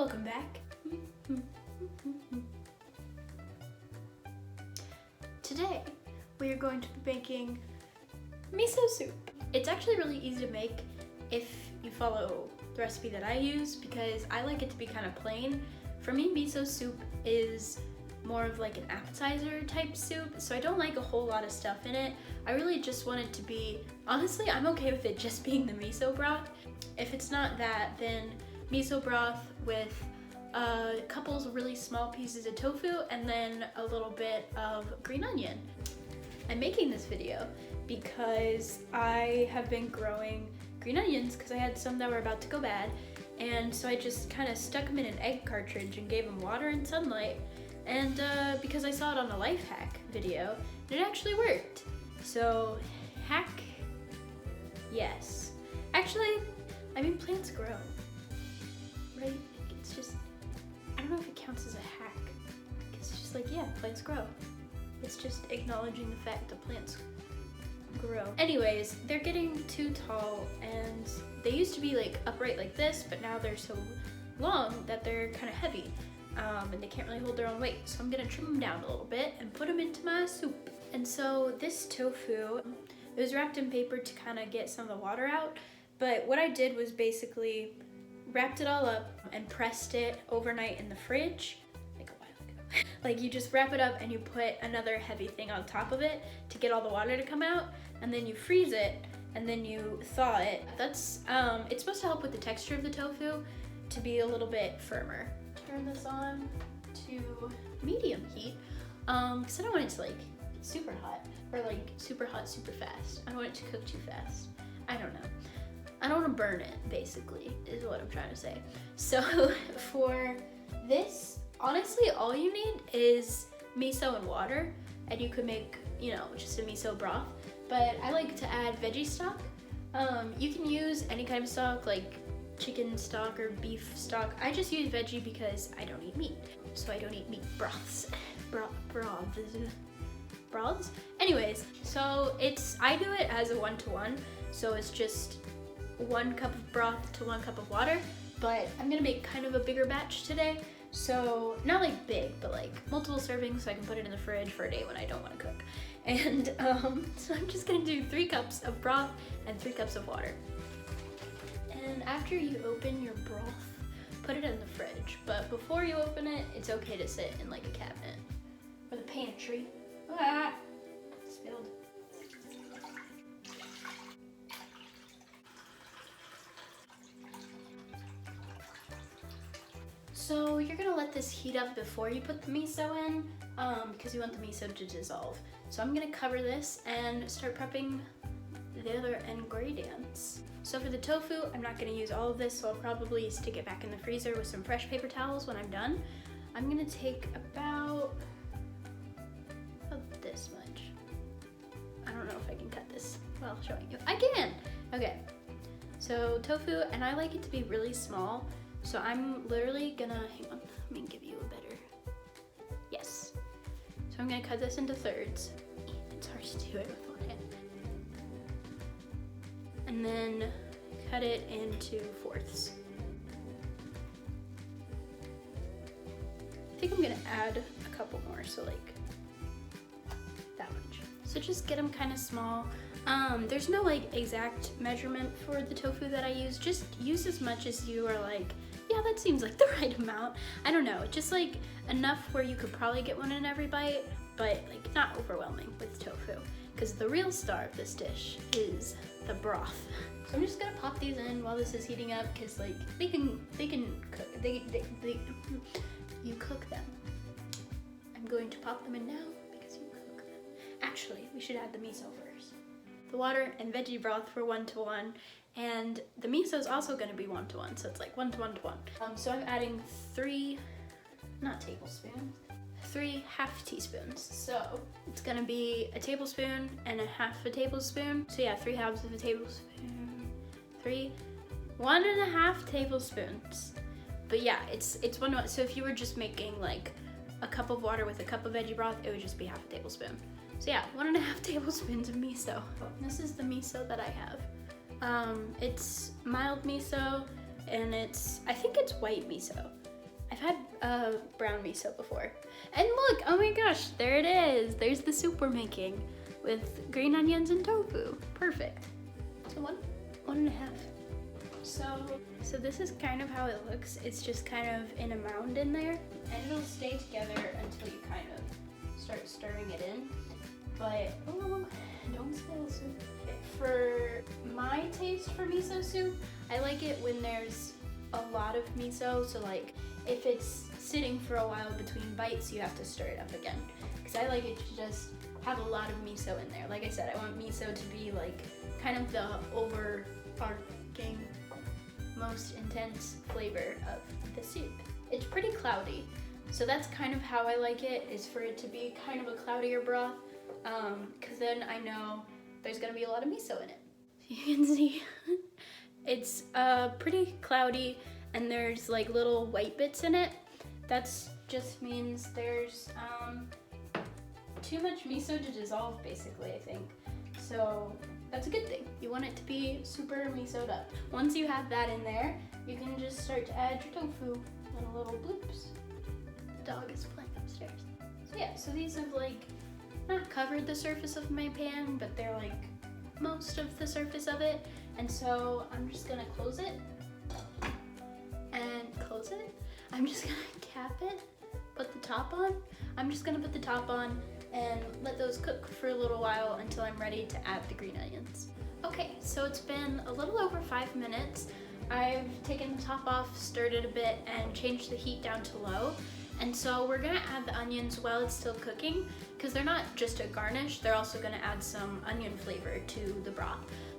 Welcome back. Today we are going to be making miso soup. It's actually really easy to make if you follow the recipe that I use because I like it to be kind of plain. For me, miso soup is more of like an appetizer type soup, so I don't like a whole lot of stuff in it. I really just want it to be, honestly, I'm okay with it just being the miso broth. If it's not that, then miso broth with a couple of really small pieces of tofu and then a little bit of green onion. I'm making this video because I have been growing green onions because I had some that were about to go bad, and so I just kind of stuck them in an egg cartridge and gave them water and sunlight, and because I saw it on a life hack video, it actually worked. So hack, yes. Actually, I mean, plants grow, right? It's just, I don't know if it counts as a hack, because it's just like, yeah, plants grow. It's just acknowledging the fact that plants grow. Anyways, they're getting too tall, and they used to be like upright like this, but now they're so long that they're kind of heavy, and they can't really hold their own weight. So I'm gonna trim them down a little bit and put them into my soup. And so this tofu, it was wrapped in paper to kind of get some of the water out, but what I did was basically wrapped it all up and pressed it overnight in the fridge, like a while ago. Like, you just wrap it up and you put another heavy thing on top of it to get all the water to come out, and then you freeze it and then you thaw it. That's it's supposed to help with the texture of the tofu to be a little bit firmer. Turn this on to medium heat because I don't want it to like get super hot or like super hot super fast. I don't want it to cook too fast. I don't know. I don't want to burn it, basically, is what I'm trying to say. So for this, honestly, all you need is miso and water, and you could make, you know, just a miso broth. But I like to add veggie stock. You can use any kind of stock, like chicken stock or beef stock. I just use veggie because I don't eat meat, so I don't eat meat broths. Broths? Anyways, so I do it as a 1-to-1, so it's just 1 cup of broth to 1 cup of water, but I'm gonna make kind of a bigger batch today, so not like big, but like multiple servings so I can put it in the fridge for a day when I don't want to cook. And so I'm just gonna do 3 cups of broth and 3 cups of water. And after you open your broth, put it in the fridge, but before you open it, it's okay to sit in like a cabinet or the pantry. Ah, spilled. So you're gonna let this heat up before you put the miso in, because you want the miso to dissolve. So I'm gonna cover this and start prepping the other ingredients. So for the tofu, I'm not gonna use all of this, so I'll probably stick it back in the freezer with some fresh paper towels when I'm done. I'm gonna take about this much. I don't know if I can cut this while showing you. I can! Okay, so tofu, and I like it to be really small. So I'm literally gonna, hang on, let me give you a better, yes. So I'm gonna cut this into thirds. It's hard to do it with one hand. And then cut it into fourths. I think I'm gonna add a couple more, so like that much. So just get them kind of small. There's no like exact measurement for the tofu that I use. Just use as much as you are like, yeah, that seems like the right amount. I don't know, just like enough where you could probably get one in every bite, but like not overwhelming with tofu. Because the real star of this dish is the broth. So I'm just gonna pop these in while this is heating up, because like they can cook. You cook them. I'm going to pop them in now because you cook them. Actually, we should add the miso first. The water and veggie broth were 1-to-1, and the miso is also going to be 1-to-1, so it's like 1-to-1-to-1. So I'm adding 3, not tablespoons, 3 half teaspoons. So it's going to be a tablespoon and a half a tablespoon. So yeah, 3 halves of a tablespoon, 1.5 tablespoons. But yeah, it's 1-to-1. So if you were just making like a cup of water with a cup of veggie broth, it would just be half a tablespoon. So yeah, 1.5 tablespoons of miso. This is the miso that I have. It's mild miso, and I think it's white miso. had brown miso before. And look, oh my gosh, there it is. There's the soup we're making with green onions and tofu. Perfect. So one and a half. So this is kind of how it looks. It's just kind of in a mound in there, and it'll stay together until you kind of start stirring it in. But oh, don't spill soup. For my taste for miso soup, I like it when there's a lot of miso. So like if it's sitting for a while between bites, you have to stir it up again. Because I like it to just have a lot of miso in there. Like I said, I want miso to be like kind of the overarching, most intense flavor of the soup. It's pretty cloudy, so that's kind of how I like it, is for it to be kind of a cloudier broth, because then I know there's gonna be a lot of miso in it. You can see it's pretty cloudy, and there's like little white bits in it. That's just means there's too much miso to dissolve, basically, I think. So that's a good thing. You want it to be super miso'd up. Once you have that in there, you can just start to add your tofu and little bloops. The dog is playing upstairs. So yeah, so these have like not covered the surface of my pan, but they're like most of the surface of it. And so I'm just gonna close it and close it. I'm just gonna cap it, put the top on. I'm just gonna put the top on and let those cook for a little while until I'm ready to add the green onions. Okay, so it's been a little over 5 minutes. I've taken the top off, stirred it a bit, and changed the heat down to low. And so we're gonna add the onions while it's still cooking, because they're not just a garnish, they're also gonna add some onion flavor to the broth.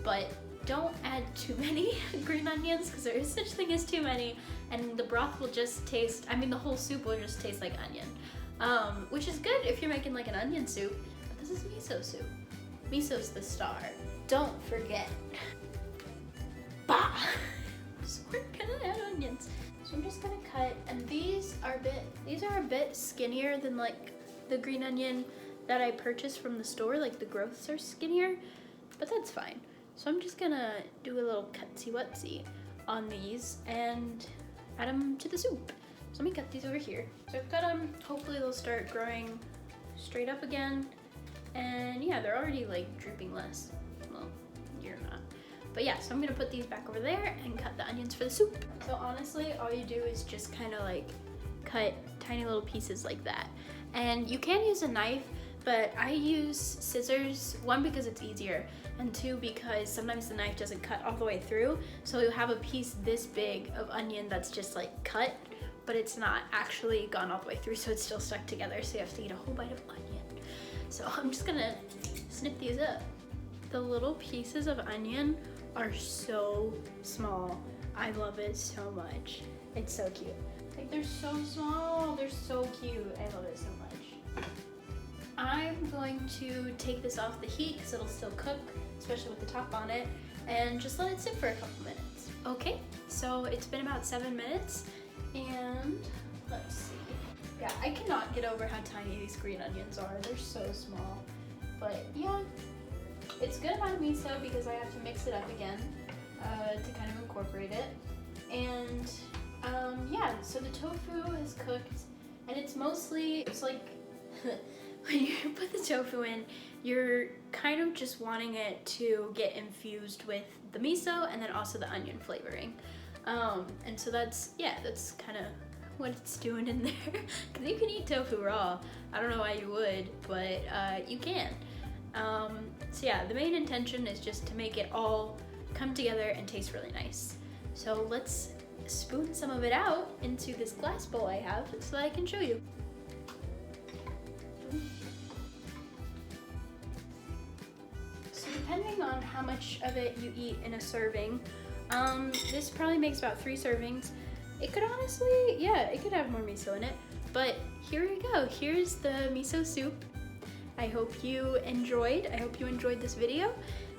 But don't add too many green onions, because there is such thing as too many, and the broth will just taste, I mean the whole soup will just taste like onion. Which is good if you're making like an onion soup, but this is miso soup. Miso's the star. Don't forget. Bah! So we're gonna add onions. So I'm just gonna cut, and these are a bit skinnier than like the green onion that I purchased from the store. Like the growths are skinnier, but that's fine. So I'm just gonna do a little cutsy-wutsy on these and add them to the soup. So let me cut these over here. So I've cut them, hopefully they'll start growing straight up again. And yeah, they're already like drooping less. Well, you're not. But yeah, so I'm gonna put these back over there and cut the onions for the soup. So honestly, all you do is just kind of like cut tiny little pieces like that. And you can use a knife, but I use scissors, one because it's easier, and two because sometimes the knife doesn't cut all the way through. So you'll have a piece this big of onion that's just like cut, but it's not actually gone all the way through, so it's still stuck together, so you have to eat a whole bite of onion. So I'm just gonna snip these up. The little pieces of onion are so small. I love it so much. It's so cute. Like they're so small, they're so cute. I love it so much. I'm going to take this off the heat because it'll still cook, especially with the top on it, and just let it sit for a couple minutes. Okay, so it's been about 7 minutes. And let's see. Yeah, I cannot get over how tiny these green onions are. They're so small. But yeah, it's good amount of miso because I have to mix it up again to kind of incorporate it. And yeah, so the tofu is cooked, and it's like when you put the tofu in, you're kind of just wanting it to get infused with the miso and then also the onion flavoring. And so that's kind of what it's doing in there. Because you can eat tofu raw. I don't know why you would, but you can. So yeah, the main intention is just to make it all come together and taste really nice. So let's spoon some of it out into this glass bowl I have so that I can show you. So depending on how much of it you eat in a serving, this probably makes about 3 servings. It could honestly, yeah, it could have more miso in it, but here we go. Here's the miso soup. I hope you enjoyed. I hope you enjoyed this video.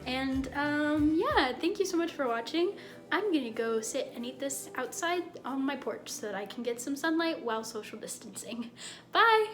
And yeah, thank you so much for watching. I'm gonna go sit and eat this outside on my porch so that I can get some sunlight while social distancing. Bye!